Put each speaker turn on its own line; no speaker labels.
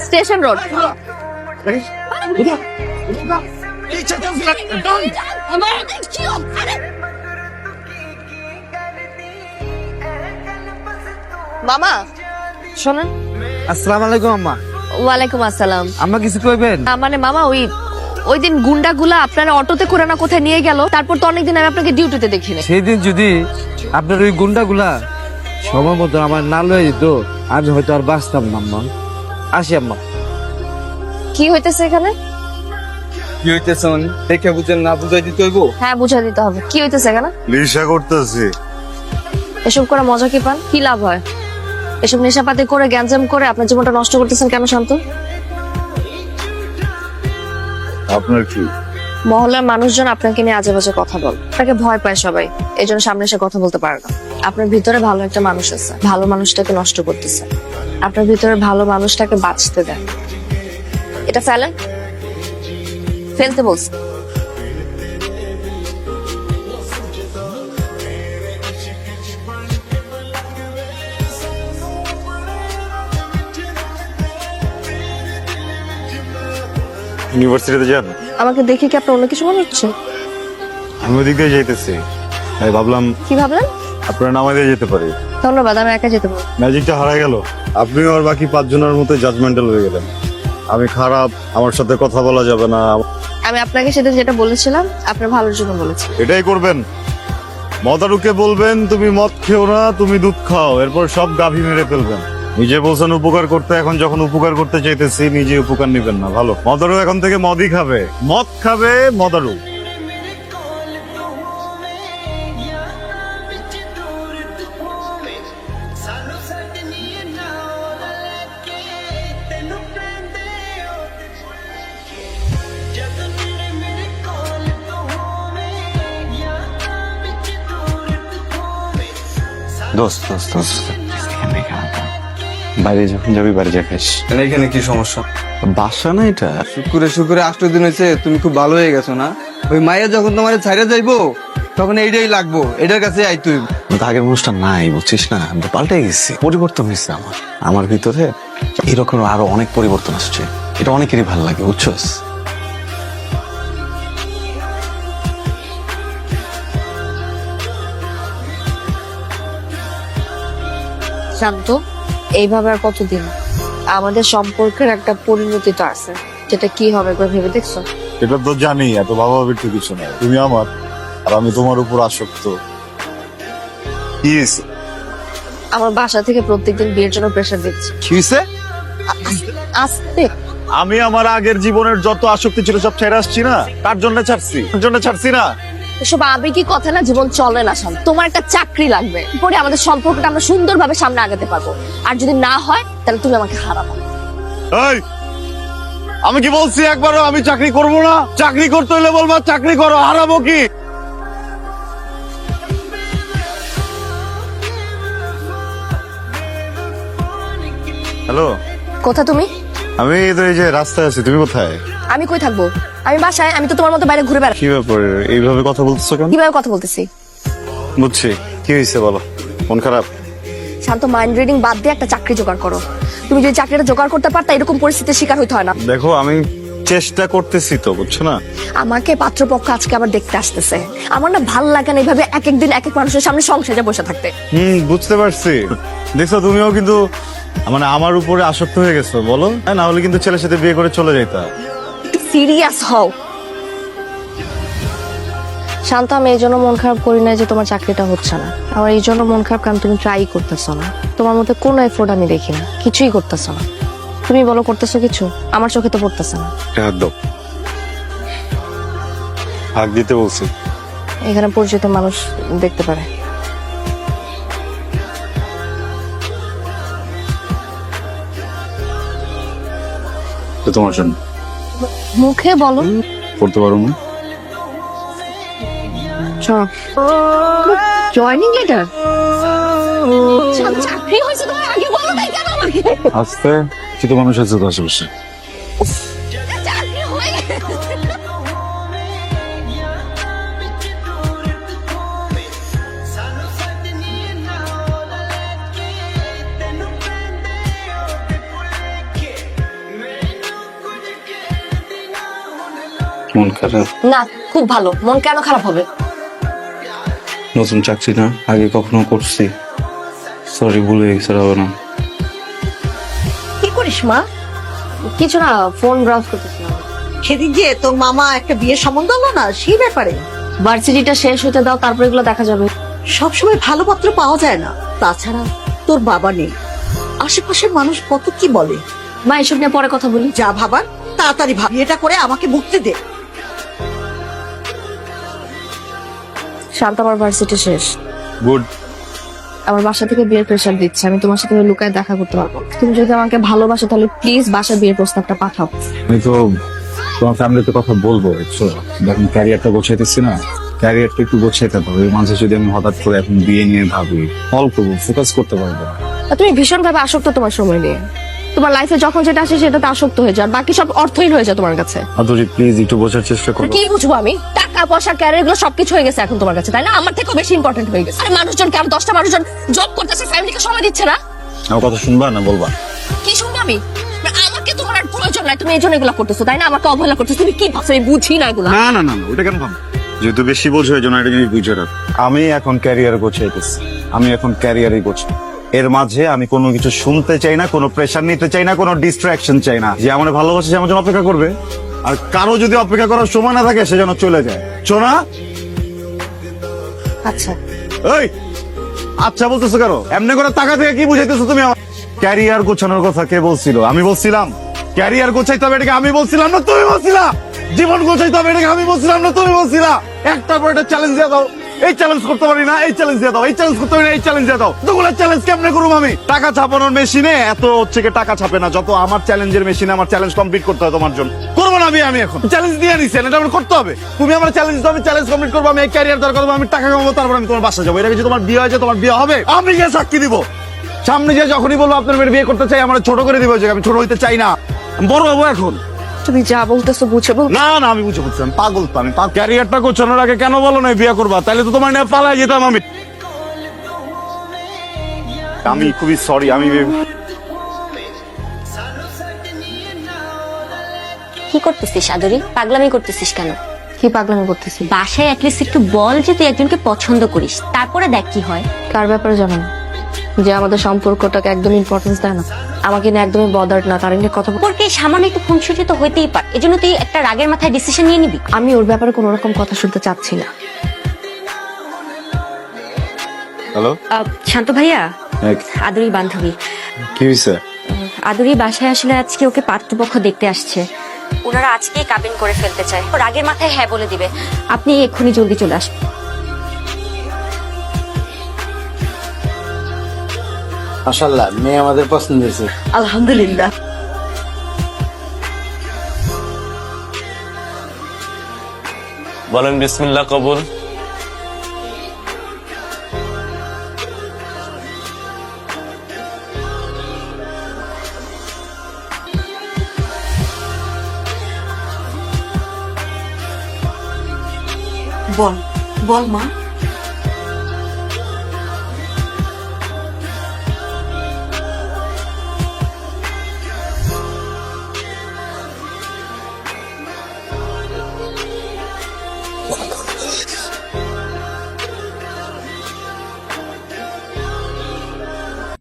Station road. মামা শোনেন।
আসসালামু আলাইকুম আম্মা।
ওয়ালাইকুম আসসালাম।
আম্মা কিছু কইবেন?
মানে মামা ওই দিন গুন্ডাগুলা আপনারা অটোতে করে না কোথায় নিয়ে গেল, তারপর তো অনেকদিন আমি আপনাকে ডিউটিতে দেখিনি।
সেই দিন যদি আপনার ওই গুন্ডাগুলা সময় মতো আমার না লয়ে যেত, আমি হয়তো আর বাঁচতাম না আম্মা। আসি আম্মা।
কি হইতেছে এখানে?
কি হইতেছে মানে দেখে বুঝেন না, বুঝাই দিতে হইব?
হ্যাঁ বুঝা দিতে হবে। কি হইতেছে এখানে?
নেশা করতেছি।
এসব করে মজা কি পান? কি লাভ হয়? এসব নেশাপাতি করে গ্যাঞ্জাম করে আপনার জীবনটা নষ্ট করতেছেন কেন শান্ত?
আপনার কি?
মহল্লার মানুষজন আপনাকে নিয়ে আজে বাজে কথা বল, আপনাকে ভয় পায় সবাই, এই জন্য সামনে এসে কথা বলতে পারে না। আপনার ভিতরে ভালো একটা মানুষ আছে, ভালো মানুষটাকে নষ্ট করতেছে। আপনার ভিতরে ভালো মানুষটাকে বাঁচতে দেন। এটা ফেলেন, ফেলতে বলছি।
ইউনিভার্সিটিতে যান?
আমাকে দেখে কি আপনার অন্য কিছু মনে হচ্ছে?
আমি ওদিক দিয়ে যাইতেছি, তাই ভাবলাম
কি ভাবলেন?
আপনার নামা দিয়ে যেতে পারি।
ধন্যবাদ, আমি একা যেতে পারবো।
ম্যাজিকটা হারাই গেল। আপনিও আর বাকি 5 জনের মতো জাজমেন্টাল হয়ে গেলেন। আমি খারাপ, আমার সাথে কথা বলা যাবে না।
আমি আপনাকে সেদিন যেটা বলেছিলাম আপনার ভালোর জন্য বলেছি।
এটাই করবেন। মদারুকে বলবেন তুমি মদ খেও না, তুমি দুধ খাও, এরপর সব গাভী মেরে ফেলবেন। নিজে বলছেন উপকার করতে, এখন যখন উপকার করতে চাইতেছি নিজে উপকার নিবেন না। ভালো, মদারু এখন থেকে মদই খাবে, মদ খাবে মদারু।
দোস্ত দোস্ত দোস্ত বাইরে যখন যাবি বাড়ি যা খাইস।
এখানে কি সমস্যা?
বাসা না এটা?
শুক্রে শুক্রে 8 দিন হয়েছে, তুমি খুব ভালো হয়ে গেছো না? ওই মায়ের যখন তোমার ছাইড়া যাইবো তখন এইটাই লাগবো, এটার কাছে আইতে হইব।
আগের মানুষটা নাই, বুঝছিস না? আমি তো পাল্টে গেছি, পরিবর্তন হয়েছে আমার ভিতরে। এরকম আরো অনেক পরিবর্তন আসছে, এটা অনেকেরই ভালো লাগে, বুঝছস?
শান্ত, এইভাবে আর কতদিন? আমাদের সম্পর্কের একটা পরিণতি তো আছে, যেটা কি হবে একবার ভেবে দেখছো?
এটা তো জানি, এত ভাবাভাবির তো কিছু নাই। তুমি আমার আর আমি তোমার উপর আসক্ত। কি হয়েছে?
আমার বাসা থেকে প্রত্যেকদিন বিয়ের জন্য প্রেশার দিচ্ছে।
কি হয়েছে?
আস্তে।
আমি আমার আগের জীবনের যত আসক্তি ছিল সব ছেড়ে আসছি না, তার জন্য ছাড়ছি না।
এসব আবেগী কথা না, জীবন চলে না শান্ত। তোমার একটা চাকরি লাগবে, পরে আমাদের সম্পর্কটা আমরা সুন্দরভাবে সামনে আগাতে পারবো। আর যদি না হয় তাহলে তুমি আমাকে হারাবো।
এই, আমি কি বলছি একবারও আমি চাকরি করব না? চাকরি করতে হলে বলবা চাকরি করো, হারাবো কি? হ্যালো,
কোথা তুমি?
আমি তো এই যে রাস্তায় আছি। তুমি কোথায়?
আমি কই থাকবো? আমি বাসায়। আমি তো তোমার মতো বাইরে ঘুরে বেড়াই।
কি ব্যাপার, এইভাবে কথা বলতেছো কেন?
কিভাবে কথা বলতেছি?
বুঝছি, কি হয়েছে বলো। মন খারাপ?
শান্ত, মাইন্ড রিডিং বাদ দিয়ে একটা চাকরি জোগাড় করো। তুমি যদি চাকরিটা জোগাড় করতে পারতা এরকম পরিস্থিতির শিকার হইতে হয় না।
দেখো, আমি চেষ্টা করতেছি তো, বুঝছো না?
আমাকে পাত্রপক্ষ আজকে আবার দেখতে আসতেছে। আমার না ভাল লাগে না এইভাবে এক এক দিন এক এক মানুষের সামনে সংসারে বসে থাকতে।
বুঝতে পারছি। দেখছো, তুমিও কিন্তু মানে আমার উপরে আসক্ত হয়ে গেছো, বলো? না হলে কিন্তু ছেলের সাথে বিয়ে করে চলে যাইতা।
সিরিয়াস হও শান্ত। আমি এই জন্য মন খারাপ করি না যে তোমার চাকরিটা হচ্ছে না। আমার এই জন্য মন খারাপ কারণ তুমি ট্রাই করতেছো না। তোমার মধ্যে কোনো এফোর্ট আমি দেখি না, কিছুই করতেছো না। তুমি বলো করতেছো কিছু? আমার চোখে তো পড়তেছে না।
হাত দাও। হাত দিতে বলছি।
এখানে পরিচিত মানুষ দেখতে পারে।
তো তোমার জন্য।
মুখে বলো।
পড়তে পারো না?
Joining letter. চাকরি হয়েছে তোমার, আগে বলো নাই কেন আমাকে?
আস্তে কিছু মানুষ আছে তো আশেপাশে।
চাকরি হয়ে গেছে।
মন খারাপ?
না, খুব ভালো। মন কেন খারাপ হবে?
নতুন চাকরি না, আগে কখনো করছি। সরি, ভুলে গেছে, হবে না।
কি করিস মা?
কিছু না, ফোন ব্রাউজ করতেছিলাম।
সেদিন যে তোর মামা একটা বিয়ের সম্বন্ধ হলো না, সেই ব্যাপারে।
ভার্সিটিটা শেষ হতে দাও, তারপর এগুলো দেখা যাবে।
সবসময় ভালো পাত্র পাওয়া যায় না। তাছাড়া তোর বাবা নেই, আশেপাশের মানুষ কত কি বলে।
মা, এসব নিয়ে পরে কথা বলি।
যা ভাবার তাড়াতাড়ি ভাবি, এটা করে আমাকে মুক্তি দে।
শান্ত, আমার ভার্সিটি শেষ।
গুড।
আমার বাসা থেকে বিয়ের প্রেশার দিচ্ছে, আমি তোমার সাথে লুকায় দেখা করতে পারবো। তুমি যদি আমাকে ভালোবাসো তাহলে প্লিজ বাসা বিয়ের প্রস্তাবটা পাঠাও।
আমি তো তোমার ফ্যামিলিতে কথা বলবো, বুঝছো? এখন ক্যারিয়ারটা গোছাইতেছি না, ক্যারিয়ারটা একটু গোছাইতে হবে। এর মাঝে যদি আমি হঠাৎ করে এখন বিয়ে নিয়ে ভাবি, অল্প ফোকাস করতে পারবো না।
আর তুমি ভীষণ ভাবে আসক্ত তোমার সময় নিয়ে। তোমার লাইফে যখন যেটা আসে সেটাতে আসক্ত হয়ে যায়, আর বাকি সব অর্থহীন হয়ে যায় তোমার কাছে।
আদরি প্লিজ একটু বোঝার চেষ্টা করো।
কি বুঝবো আমি? টাকা পয়সা ক্যারিয়ার এগুলো সবকিছু হয়ে গেছে এখন তোমার কাছে, তাই না? আমার থেকেও বেশি ইম্পর্টেন্ট হয়ে গেছে। আর মানুষজনকে, আর 10টা মানুষজন জব করতেছে, ফ্যামিলিকে সময় দিচ্ছে না।
আমার কথা শুনবা না বলবা?
কি শুনবো আমি? আমাকে তোমার আর প্রয়োজন নাই, তুমি এই জন্য এগুলো করতেছো, তাই না? আমাকে অবহেলা করতেছো। তুমি কি ভাবছো? আমি বুঝি না এগুলো।
না না না না, ওটা কেন ভাবো? যেহেতু বেশি বোঝো এই জন্য এটা জিনিস বুঝে রাখ। আমি এখন ক্যারিয়ার গোছাইতেছি, আমি এখন ক্যারিয়ারই গোছাই। এর মাঝে আমি কোনো কিছু শুনতে চাই না, কোনো প্রেশার নিতে চাই না, কোনো ডিস্ট্রাকশন চাই না। যে আমার ভালোবাসে সে আমার জন্য অপেক্ষা করবে, আর কারো যদি অপেক্ষা করার সময় না থাকে সে যেন চলে যায়। শোনা?
আচ্ছা,
এই আচ্ছা বলতেছো কেন? এমনি করে টাকা থেকে কি বুঝাইতেছো তুমি আমার? ক্যারিয়ার গোছানোর কথা কে বলছিল? আমি বলছিলাম। ক্যারিয়ার গোছাইতে হবে এটাকে আমি বলছিলাম না তুমি বলছিলা? জীবন গোছাইতে হবে এটাকে আমি বলছিলাম না তুমি বলছিলা? একটার পর একটা চ্যালেঞ্জ দিয়ে দাও। এই চ্যালেঞ্জ করতে পারি না, এই চ্যালেঞ্জ দিয়ে দাও। এই চ্যালেঞ্জ করতে পারি না, এই চ্যালেঞ্জ দিয়ে দাও। দুগুলো চ্যালেঞ্জ কেমনে করবো আমি? টাকা ছাপানোর মেশিনে এত হচ্ছে কি টাকা ছাপে না, যত আমার চ্যালেঞ্জের মেশিনে আমার চ্যালেঞ্জ কমপ্লিট করতে হয় তোমার জন্য। করবো না আমি এখন চ্যালেঞ্জ দিয়ে নিছেন, এটা আমার করতে হবে। তুমি আমার চ্যালেঞ্জ দাও, আমি চ্যালেঞ্জ কমপ্লিট করবো। আমি ক্যারিয়ার দরকার হবে, আমি টাকা কামাবো, তারপর আমি তোমার বাসা যাবো। এটা কিছু তোমার বিয়ে হয়েছে, তোমার বিয়ে হবে, আমি গিয়ে সাক্ষী দিব। সামনে যে যখনই বলবো আপনার মেয়ের বিয়ে করতে চাই, আমার ছোট করে দিবে, আমি ছোট হইতে চাই না, আমি বড় হবো এখন।
তুমি যা বলতেছো বুঝে বল।
না না, আমি বুঝে বলছি, আমি পাগল তো। আমি ক্যারিয়ারটা গোছানোর আগে কেন বলো না বিয়ে করবা? তাহলে তো তোমার নিয়ে পালাই যেতাম আমি। আমি খুবই সরি। আমি
কি করতেছিস আদরি? পাগলামি করতেছিস কেন?
কি পাগলামি করতেছি?
বাসায় অ্যাটলিস্ট একটু বল যে তুই একজনকে পছন্দ করিস, তারপরে দেখ কি হয়।
কার ব্যাপারে জানো না? যে আমাদের সম্পর্কটাকে একদম ইম্পর্টেন্স দেয় না, আমাকে নিয়ে একদমই বদার্ড না, তার নিয়ে কথা
সম্পর্কে সামান্য একটু খুনসুটি তো হইতেই পারে, এজন্য তুই একটা রাগের মাথায় ডিসিশন নিয়ে নিবি?
আমি ওর ব্যাপারে কোনো রকম কথা শুনতে চাচ্ছি না।
হ্যালো,
শান্ত ভাইয়া, আদুরি বান্ধবী।
কি হয়েছে?
আদুরি বাসায় আসলে আজকে ওকে পাত্রপক্ষ দেখতে আসছে। ওনারা আজকেই কাবিন করে ফেলতে চায়। ও রাগের মাথায় হ্যাঁ বলে দিবে। আপনি এক্ষুনি জলদি চলে আসুন।
মাশাআল্লাহ, মেয়ে আমাদের পছন্দ হয়েছে।
আলহামদুলিল্লাহ।
বলেন বিসমিল্লাহ কবুল।
বল বল মা।